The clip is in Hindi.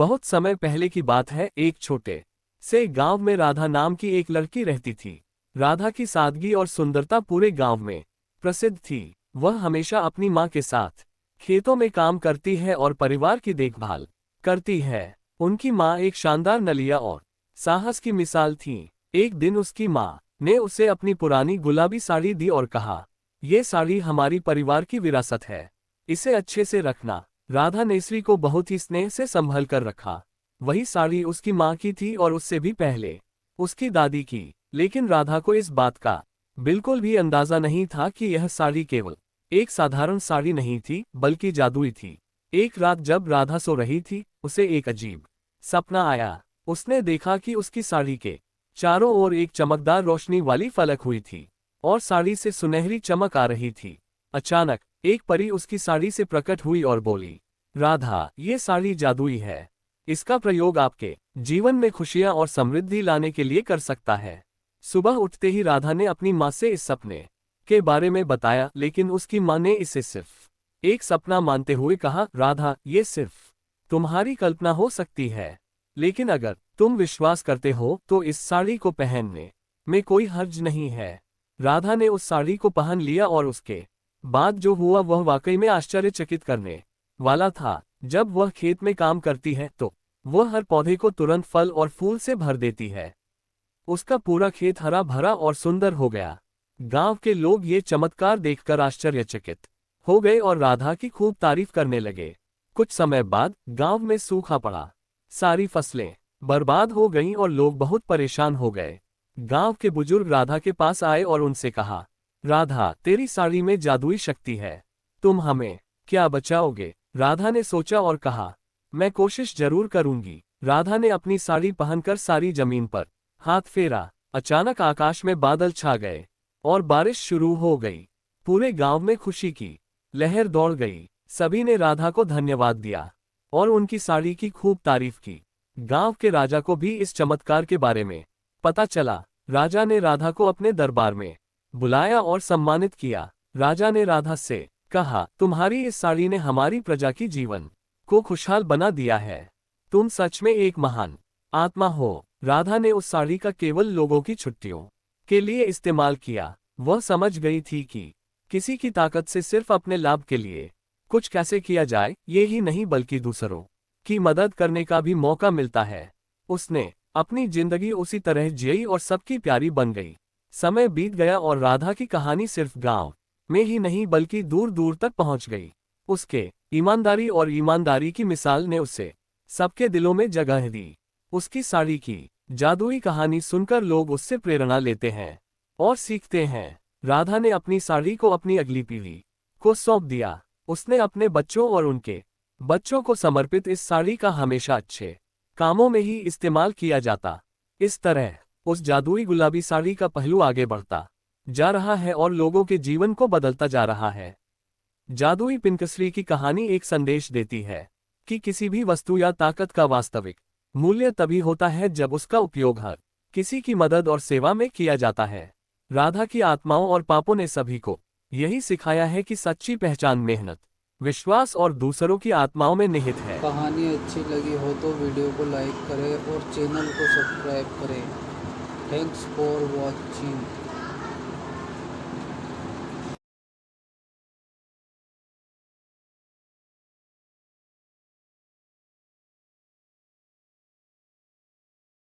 बहुत समय पहले की बात है। एक छोटे से गांव में राधा नाम की एक लड़की रहती थी। राधा की सादगी और सुंदरता पूरे गांव में प्रसिद्ध थी। वह हमेशा अपनी मां के साथ खेतों में काम करती है और परिवार की देखभाल करती है। उनकी मां एक शानदार नलिया और साहस की मिसाल थी। एक दिन उसकी मां ने उसे अपनी पुरानी गुलाबी साड़ी दी और कहा, "ये साड़ी हमारी परिवार की विरासत है, इसे अच्छे से रखना।" राधा ने स्त्री को बहुत ही स्नेह से संभल कर रखा। वही साड़ी उसकी माँ की थी और उससे भी पहले उसकी दादी की। लेकिन राधा को इस बात का बिल्कुल भी अंदाजा नहीं था कि यह साड़ी केवल एक साधारण साड़ी नहीं थी, बल्कि जादुई थी। एक रात जब राधा सो रही थी, उसे एक अजीब सपना आया। उसने देखा कि उसकी साड़ी के चारों ओर एक चमकदार रोशनी वाली फलक हुई थी और साड़ी से सुनहरी चमक आ रही थी। अचानक एक परी उसकी साड़ी से प्रकट हुई और बोली, "राधा, ये साड़ी जादुई है। इसका प्रयोग आपके जीवन में खुशियां और समृद्धि लाने के लिए कर सकता है।" सुबह उठते ही राधा ने अपनी माँ से इस सपने के बारे में बताया, लेकिन उसकी माँ ने इसे सिर्फ एक सपना मानते हुए कहा, "राधा, ये सिर्फ तुम्हारी कल्पना हो सकती है, लेकिन अगर तुम विश्वास करते हो तो इस साड़ी को पहनने में कोई हर्ज नहीं है।" राधा ने उस साड़ी को पहन लिया और उसके बाद जो हुआ वह वाकई में आश्चर्यचकित करने वाला था। जब वह खेत में काम करती है तो वह हर पौधे को तुरंत फल और फूल से भर देती है। उसका पूरा खेत हरा भरा और सुंदर हो गया। गांव के लोग ये चमत्कार देखकर आश्चर्यचकित हो गए और राधा की खूब तारीफ करने लगे। कुछ समय बाद गांव में सूखा पड़ा। सारी फसलें बर्बाद हो गईं और लोग बहुत परेशान हो गए। गांव के बुजुर्ग राधा के पास आए और उनसे कहा, "राधा, तेरी साड़ी में जादुई शक्ति है, तुम हमें क्या बचाओगे?" राधा ने सोचा और कहा, "मैं कोशिश जरूर करूंगी।" राधा ने अपनी साड़ी पहनकर सारी जमीन पर हाथ फेरा। अचानक आकाश में बादल छा गए और बारिश शुरू हो गई। पूरे गांव में खुशी की लहर दौड़ गई। सभी ने राधा को धन्यवाद दिया और उनकी साड़ी की खूब तारीफ की। गांव के राजा को भी इस चमत्कार के बारे में पता चला। राजा ने राधा को अपने दरबार में बुलाया और सम्मानित किया। राजा ने राधा से कहा, "तुम्हारी इस साड़ी ने हमारी प्रजा की जीवन को खुशहाल बना दिया है। तुम सच में एक महान आत्मा हो।" राधा ने उस साड़ी का केवल लोगों की छुट्टियों के लिए इस्तेमाल किया। वह समझ गई थी कि किसी की ताकत से सिर्फ अपने लाभ के लिए कुछ कैसे किया जाए, ये ही नहीं बल्कि दूसरों की मदद करने का भी मौका मिलता है। उसने अपनी जिंदगी उसी तरह जिई और सबकी प्यारी बन गई। समय बीत गया और राधा की कहानी सिर्फ गांव में ही नहीं बल्कि दूर दूर तक पहुंच गई। उसके ईमानदारी की मिसाल ने उसे सबके दिलों में जगह दी। उसकी साड़ी की जादुई कहानी सुनकर लोग उससे प्रेरणा लेते हैं और सीखते हैं। राधा ने अपनी साड़ी को अपनी अगली पीढ़ी को सौंप दिया। उसने अपने बच्चों और उनके बच्चों को समर्पित इस साड़ी का हमेशा अच्छे कामों में ही इस्तेमाल किया जाता। इस तरह उस जादुई गुलाबी साड़ी का पहलू आगे बढ़ता जा रहा है और लोगों के जीवन को बदलता जा रहा है। जादुई पिनकसरी की कहानी एक संदेश देती है कि किसी भी वस्तु या ताकत का वास्तविक मूल्य तभी होता है जब उसका उपयोग हर किसी की मदद और सेवा में किया जाता है। राधा की आत्माओं और पापों ने सभी को यही सिखाया है कि सच्ची पहचान मेहनत, विश्वास और दूसरों की आत्माओं में निहित है। कहानी अच्छी लगी हो तो वीडियो को लाइक करें और चैनल को सब्सक्राइब करें। Thanks for watching.